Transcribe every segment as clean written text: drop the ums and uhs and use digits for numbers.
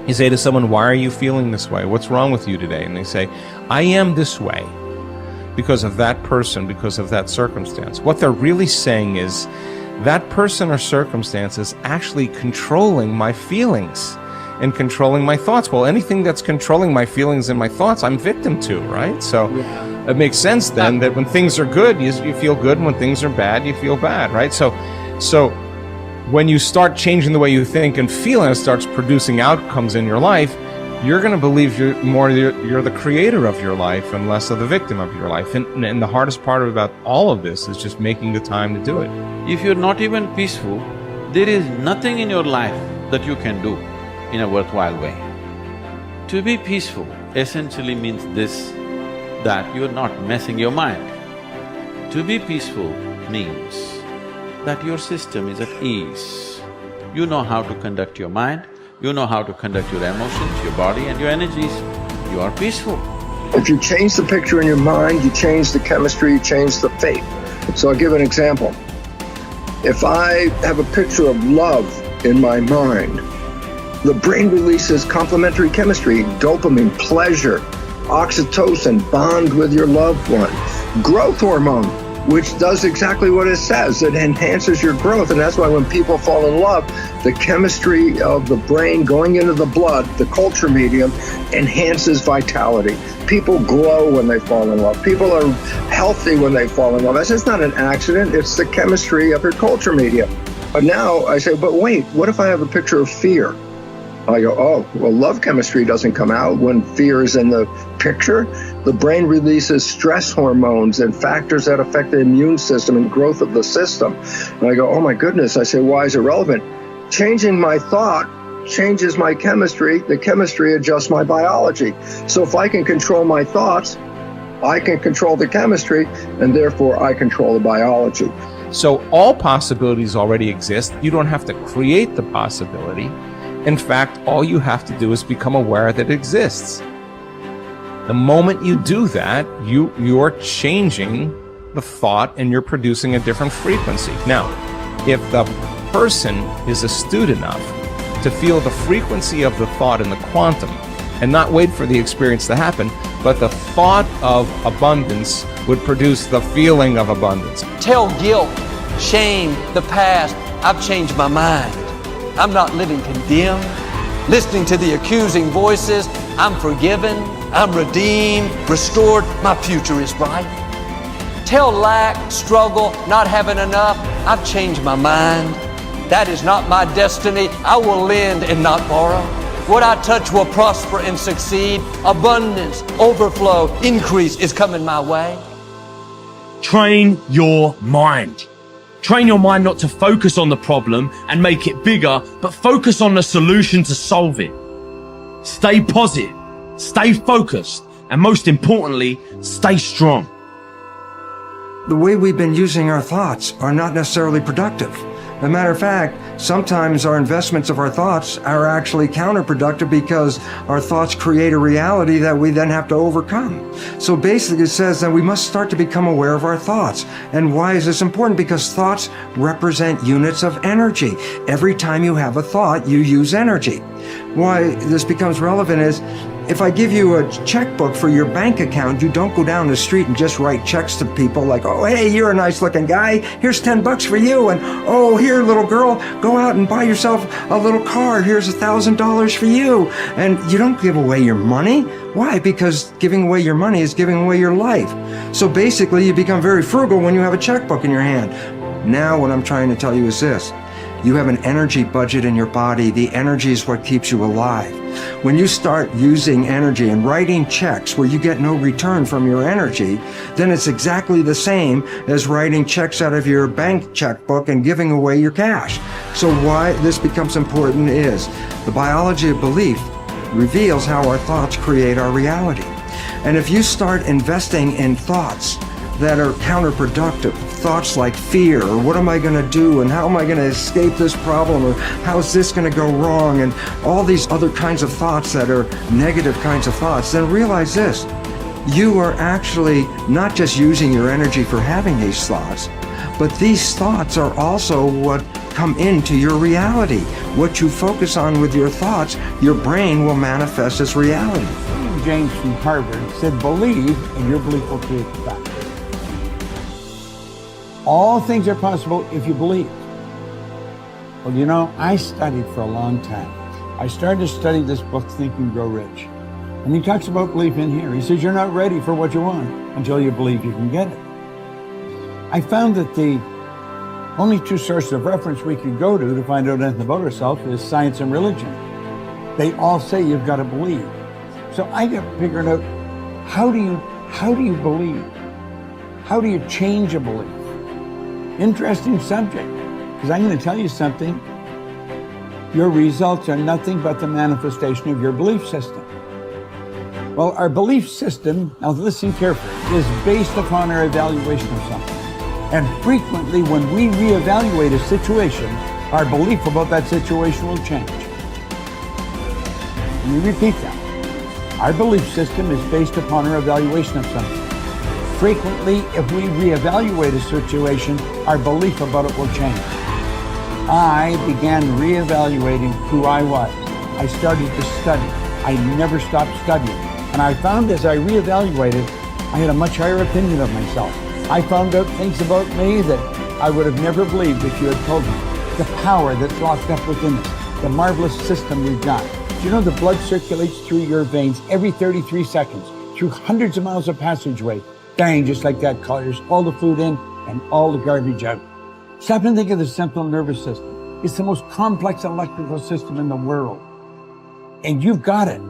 You say to someone, why are you feeling this way? What's wrong with you today? And they say, I am this way because of that person, because of that circumstance. What they're really saying is, that person or circumstance is actually controlling my feelings and controlling my thoughts. Well, anything that's controlling my feelings and my thoughts, I'm victim to, right? So it makes sense then that when things are good, you feel good, and when things are bad, you feel bad, right? So when you start changing the way you think and feel, and it starts producing outcomes in your life, you're going to believe you're the creator of your life and less of the victim of your life. And the hardest part about all of this is just making the time to do it. If you're not even peaceful, there is nothing in your life that you can do in a worthwhile way. To be peaceful essentially means this, that you're not messing your mind. To be peaceful means that your system is at ease. You know how to conduct your mind, you know how to conduct your emotions, your body and your energies. You are peaceful. If you change the picture in your mind, you change the chemistry, you change the fate. So I'll give an example. If I have a picture of love in my mind, the brain releases complementary chemistry, dopamine, pleasure, oxytocin, bond with your loved one, growth hormone, which does exactly what it says. It enhances your growth, and that's why when people fall in love, the chemistry of the brain going into the blood, the culture medium, enhances vitality. People glow when they fall in love. People are healthy when they fall in love. That's just not an accident, it's the chemistry of your culture medium. But now I say, but wait, what if I have a picture of fear? I go, oh, well, love chemistry doesn't come out when fear is in the picture. The brain releases stress hormones and factors that affect the immune system and growth of the system. And I go, oh my goodness. I say, why is it relevant? Changing my thought changes my chemistry. The chemistry adjusts my biology. So if I can control my thoughts, I can control the chemistry, and therefore I control the biology. So all possibilities already exist. You don't have to create the possibility. In fact, all you have to do is become aware that it exists. The moment you do that, you're changing the thought and you're producing a different frequency. Now, if the person is astute enough to feel the frequency of the thought in the quantum and not wait for the experience to happen, but the thought of abundance would produce the feeling of abundance. Tell guilt, shame, the past, I've changed my mind. I'm not living condemned. Listening to the accusing voices, I'm forgiven, I'm redeemed, restored, my future is bright. Tell lack, struggle, not having enough, I've changed my mind. That is not my destiny, I will lend and not borrow. What I touch will prosper and succeed. Abundance, overflow, increase is coming my way. Train your mind. Train your mind not to focus on the problem and make it bigger, but focus on the solution to solve it. Stay positive, stay focused, and most importantly, stay strong. The way we've been using our thoughts are not necessarily productive. As a matter of fact, sometimes our investments of our thoughts are actually counterproductive because our thoughts create a reality that we then have to overcome. So basically it says that we must start to become aware of our thoughts. And why is this important? Because thoughts represent units of energy. Every time you have a thought, you use energy. Why this becomes relevant is, if I give you a checkbook for your bank account, you don't go down the street and just write checks to people like, oh, hey, you're a nice looking guy, here's $10 for you, and oh, here, little girl, go out and buy yourself a little car, here's $1,000 for you. And you don't give away your money. Why? Because giving away your money is giving away your life. So basically, you become very frugal when you have a checkbook in your hand. Now, what I'm trying to tell you is this. You have an energy budget in your body. The energy is what keeps you alive. When you start using energy and writing checks where you get no return from your energy, then it's exactly the same as writing checks out of your bank checkbook and giving away your cash. So why this becomes important is the biology of belief reveals how our thoughts create our reality. And if you start investing in thoughts that are counterproductive, thoughts like fear, or what am I going to do, and how am I going to escape this problem, or how's this going to go wrong, and all these other kinds of thoughts that are negative kinds of thoughts, then realize this. You are actually not just using your energy for having these thoughts, But these thoughts are also what come into your reality. What you focus on with your thoughts, your brain will manifest as reality. James from Harvard said, believe and your belief will create the fact. All things are possible if you believe. Well, you know, I studied for a long time. I started to study this book, Think and Grow Rich. And he talks about belief in here. He says, you're not ready for what you want until you believe you can get it. I found that the only two sources of reference we could go to find out anything about ourselves is science and religion. They all say you've got to believe. So I got figuring out, how do you believe? How do you change a belief? Interesting subject, because I'm going to tell you something. Your results are nothing but the manifestation of your belief system. Well, our belief system, now listen carefully, is based upon our evaluation of something. And frequently when we reevaluate a situation, our belief about that situation will change. Let me repeat that. Our belief system is based upon our evaluation of something. Frequently, if we reevaluate a situation, our belief about it will change. I began reevaluating who I was. I started to study. I never stopped studying. And I found as I reevaluated, I had a much higher opinion of myself. I found out things about me that I would have never believed if you had told me. The power that's locked up within us, the marvelous system we've got. Do you know the blood circulates through your veins every 33 seconds, through hundreds of miles of passageway? Bang, just like that, clears all the food in and all the garbage out. Stop and think of the central nervous system. It's the most complex electrical system in the world. And you've got it.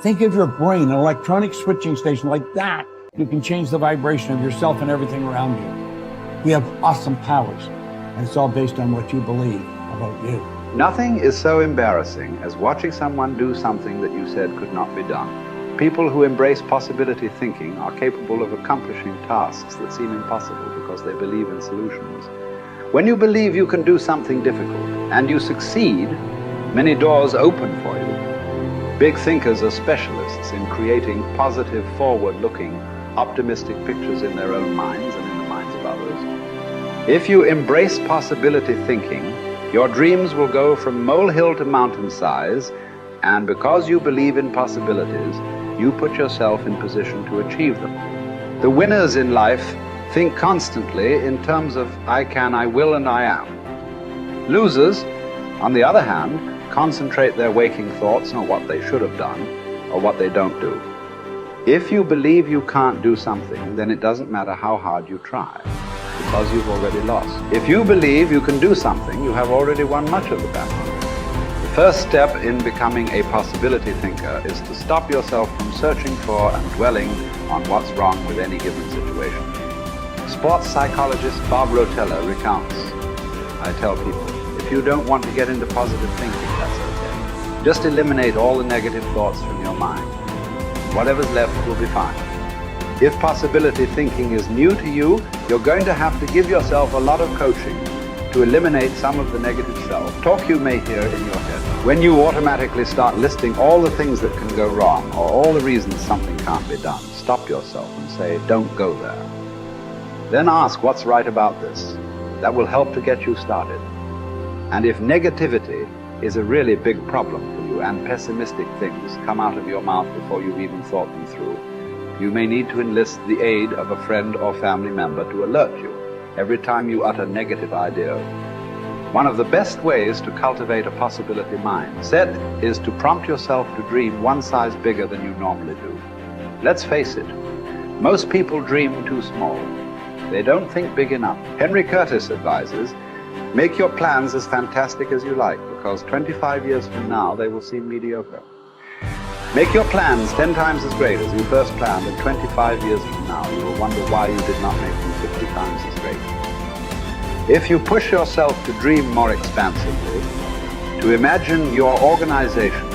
Think of your brain, an electronic switching station like that. You can change the vibration of yourself and everything around you. We have awesome powers, and it's all based on what you believe about you. Nothing is so embarrassing as watching someone do something that you said could not be done. People who embrace possibility thinking are capable of accomplishing tasks that seem impossible because they believe in solutions. When you believe you can do something difficult and you succeed, many doors open for you. Big thinkers are specialists in creating positive, forward-looking, optimistic pictures in their own minds and in the minds of others. If you embrace possibility thinking, your dreams will go from molehill to mountain size, and because you believe in possibilities, you put yourself in position to achieve them. The winners in life think constantly in terms of I can, I will, and I am. Losers, on the other hand, concentrate their waking thoughts on what they should have done or what they don't do. If you believe you can't do something, then it doesn't matter how hard you try, because you've already lost. If you believe you can do something, you have already won much of the battle. The first step in becoming a possibility thinker is to stop yourself from searching for and dwelling on what's wrong with any given situation. Sports psychologist Bob Rotella recounts, I tell people, if you don't want to get into positive thinking, that's okay. Just eliminate all the negative thoughts from your mind. Whatever's left will be fine. If possibility thinking is new to you, you're going to have to give yourself a lot of coaching to eliminate some of the negative self-talk you may hear in your head. When you automatically start listing all the things that can go wrong or all the reasons something can't be done, stop yourself and say, don't go there. Then ask what's right about this. That will help to get you started. And if negativity is a really big problem for you and pessimistic things come out of your mouth before you've even thought them through, you may need to enlist the aid of a friend or family member to alert you every time you utter negative ideas. One of the best ways to cultivate a possibility mindset is to prompt yourself to dream one size bigger than you normally do. Let's face it, most people dream too small. They don't think big enough. Henry Curtis advises, make your plans as fantastic as you like, because 25 years from now they will seem mediocre. Make your plans 10 times as great as you first planned, and 25 years from now you will wonder why you did not make them 50 times as great. If you push yourself to dream more expansively, to imagine your organization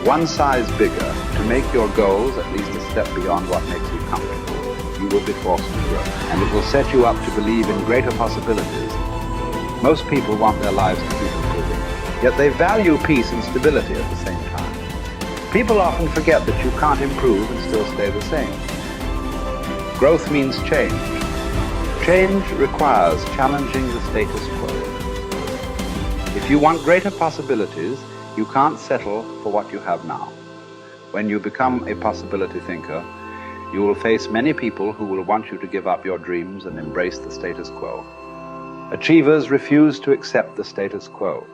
one size bigger, to make your goals at least a step beyond what makes you comfortable, you will be forced to grow. And it will set you up to believe in greater possibilities. Most people want their lives to keep improving, yet they value peace and stability at the same time. People often forget that you can't improve and still stay the same. Growth means change. Change requires challenging the status quo. If you want greater possibilities, you can't settle for what you have now. When you become a possibility thinker, you will face many people who will want you to give up your dreams and embrace the status quo. Achievers refuse to accept the status quo.